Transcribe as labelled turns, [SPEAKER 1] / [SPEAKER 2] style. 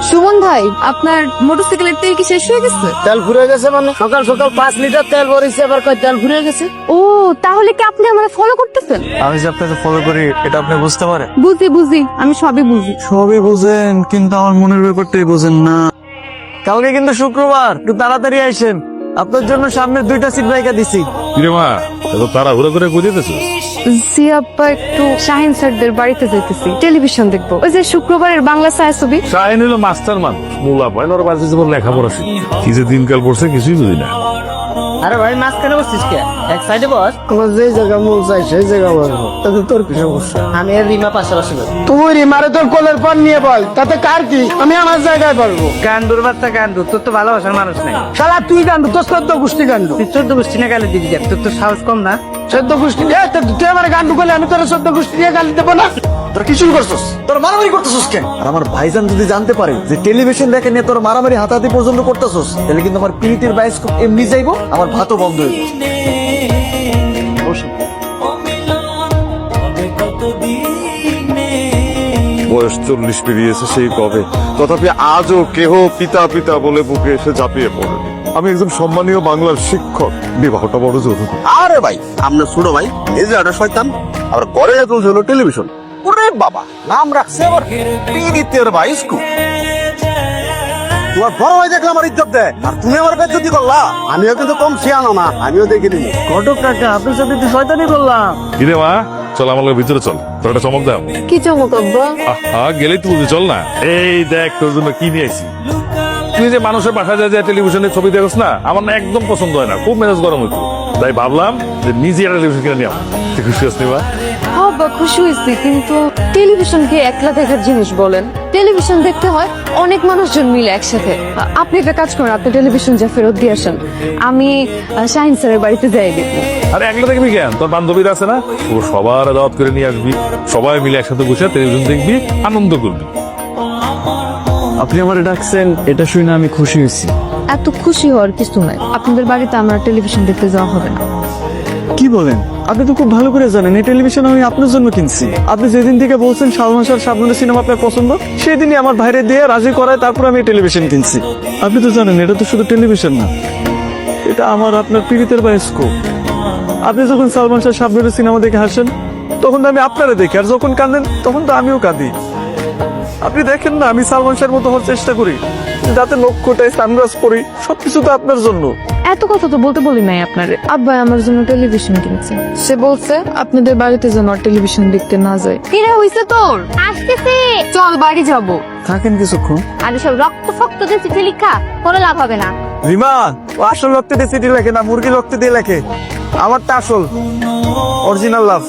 [SPEAKER 1] সুমন ভাই, আপনার মোটরসাইকেলের তেল কি শেষ হয়ে গেছে?
[SPEAKER 2] তেল ফুরে গেছে মানে সকাল সকাল 5 লিটার তেল ভরেছে, আবার কয় তেল ফুরে গেছে।
[SPEAKER 1] ও, তাহলে কি আপনি আমাকে ফলো করতেছেন?
[SPEAKER 3] আমি যে আপনাকে ফলো করি এটা আপনি বুঝতে পারেন?
[SPEAKER 1] বুঝি, আমি সবই বুঝি।
[SPEAKER 3] সবই বুঝেন, কিন্তু আমার মনের ব্যাপারটাই বুঝেন না। কালকে কিন্তু শুক্রবার, একটু তাড়াতাড়ি আইসেন। আপনার জন্য সামনে 2টা সিট বাইকা দিছি।
[SPEAKER 4] কিরে মা, এত তাড়াহুড়ো করে বুঝিতেছিস?
[SPEAKER 1] জি আব্বা, একটু শাহিন স্যারদের বাড়িতে যাইতেছি, টেলিভিশন দেখবো। ওই যে শুক্রবারের বাংলা ছায়াছবি।
[SPEAKER 4] শাহিন হলো মাস্টার মানুষ, মুলা পয়লা ওর বাড়িতে যেমন লেখাপড়া শিখি। কি যে দিনকাল পড়ছে কিছুই বুঝি না।
[SPEAKER 2] আরে ভাই, মাঝখানে বসছিস কে? এক সাইডে বস। তোমার যে জায়গা মন চাই সেই জায়গা বসবো, তাতে তোর কি সমস্যা? আমি আর রিমা পাশাপাশি বসবো। তুই রিমারে তোর কোলের পর নিয়ে বল, তাতে কার কি? আমি আমার জায়গায় বলবো।
[SPEAKER 5] গান্ডুর বাচ্চা গান্ডু, তোর তো ভালোবাসার মানুষ নাই।
[SPEAKER 2] শালা তুই গান্ডু, তোর 14 গোষ্ঠী গান্ডু।
[SPEAKER 5] তুই 14 গোষ্ঠী না গালি দিবি, তোর তো সাহস কম না।
[SPEAKER 2] 14 গোষ্ঠী তুই আমার গান্ডু করলে আমি তোর 14 গোষ্ঠী দিয়ে গালি দেবো না?
[SPEAKER 3] তোর কি শুরু করছস? তোর মারামারি করতেছস কেন? আর আমার ভাইজান যদি জানতে পারে যে টেলিভিশন দেখে নিয়ে তোর মারামারি হাতাহাতি পর্যন্ত করতেছস, তাহলে কিন্তু আমার পিরিতের বায়োস্কোপ এমনি যাইবো, আমার ভাতও বন্ধ হইব।
[SPEAKER 4] বয়স 40 পেরিয়েছে সেই কবে, তথাপি আজও কেহ পিতা পিতা বলে বুকে এসে ঝাঁপিয়ে পড়েনি। আমি একজন সম্মানীয় বাংলার শিক্ষক, বিবাহটা বড় জরুরি।
[SPEAKER 6] আরে ভাই, আমরা ছোট ভাই, এই যে একটা শয়তান আবার ঘরে তুলছে হলো টেলিভিশন। ওরে বাবা, নাম রাখছে আবার পীড়িতের বায়োস্কোপ। তোমার বড় ভাই দেখলাম আমার ইজ্জত দেয়, আর তুমি আমার বেজ্জতি করলা। আমিও কিন্তু কম শিয়ানো না, আমিও দেখে নিবি।
[SPEAKER 3] ঘটক কাকা, আপনার সাথে তো শয়তানি করলাম।
[SPEAKER 4] কিরে মা, চল আমার লগে ভিতরে চল, তোর একটা চমক দাও।
[SPEAKER 1] কি চমক আব্বা?
[SPEAKER 4] আহা, গেলেই তো বুঝি, চল না। এই দেখ তোর জন্য কি নিয়ে আইছি। তুই যে মানুষের বাসায় যায় টেলিভিশনে ছবি দেখছ না, আমার না একদম পছন্দ হয় না, খুব মেজাজ গরম হইতো। তাই ভাবলাম যে নিজে একটা টেলিভিশন কিনে নিয়ে তুই খুশি হস নিবা?
[SPEAKER 1] আব্বা, খুশি হয়েছি, কিন্তু টেলিভিশন কি একলা দেখার জিনিস বলেন? টেলিভিশন দেখতে হয় অনেক মানুষজন মিলে একসাথে। আপনি একটা কাজ করেন, আপনি টেলিভিশন যা ফেরত দিয়ে আসেন, আমি শাহিন স্যারের বাড়িতে যাই দেখবো।
[SPEAKER 4] আরে একলা দেখবি কেন, তোর বান্ধবীরা আছে না, ও সবার দাওয়াত করে নিয়ে আসবি, সবাই মিলে একসাথে বসে টেলিভিশন দেখবি, আনন্দ করবি।
[SPEAKER 3] আপনি আমার ডাকছেন, এটা শুনে আমি খুশি হয়েছি।
[SPEAKER 1] এত খুশি হওয়ার কিছু নাই, আপনাদের বাড়িতে আমার টেলিভিশন দেখতে যাওয়া হবে না।
[SPEAKER 3] কি বলেন? আপনি তো খুব ভালো করে জানেন এই টেলিভিশন আমি আপনার জন্য কিনছি। আপনি যেদিন থেকে বলছেন সালমান শাহ শাবনূরের সিনেমা আপনার পছন্দ, সেদিনই আমার ভাইরে দিয়ে রাজি করায় তারপর আমি টেলিভিশন কিনছি। আপনি তো জানেন এটা তো শুধু টেলিভিশন না, এটা আমার আপনার পীড়িতের বায়োস্কোপ। আপনি যখন সালমান শাহ শাবনূরের সিনেমা দেখে হাসেন, তখন তো আমি আপনারে দেখি, আর যখন কাঁদেন তখন তো আমিও কাঁদি। আপনি দেখেন না, আমি সালমান শাহের মতো হওয়ার চেষ্টা করি, যাতে নক্ষটায় সানগ্লাস পরি, সবকিছু তো আপনার জন্য।
[SPEAKER 1] এত কথা তো বলতে বলি নাই আপনারে। আব্বা আমার জন্য টেলিভিশন কিনছে, সে বলছে আপনাদের বাড়িতে যেন আর টেলিভিশন দেখতে না যায়। কিরে হইছে তোর?
[SPEAKER 7] আসতেছে।
[SPEAKER 1] চল বাড়ি যাবো।
[SPEAKER 3] থাকেন কিছুক্ষণ।
[SPEAKER 7] আর সব রক্ত ফক্ত দিয়ে চিঠি লিখা কোনো লাভ হবে না।
[SPEAKER 3] রিমা, ও আসল রক্তে দিয়ে চিঠি লেখে না, মুরগি রক্তে দিয়ে লেখে। আমারটা আসল, অরিজিনাল লাভ।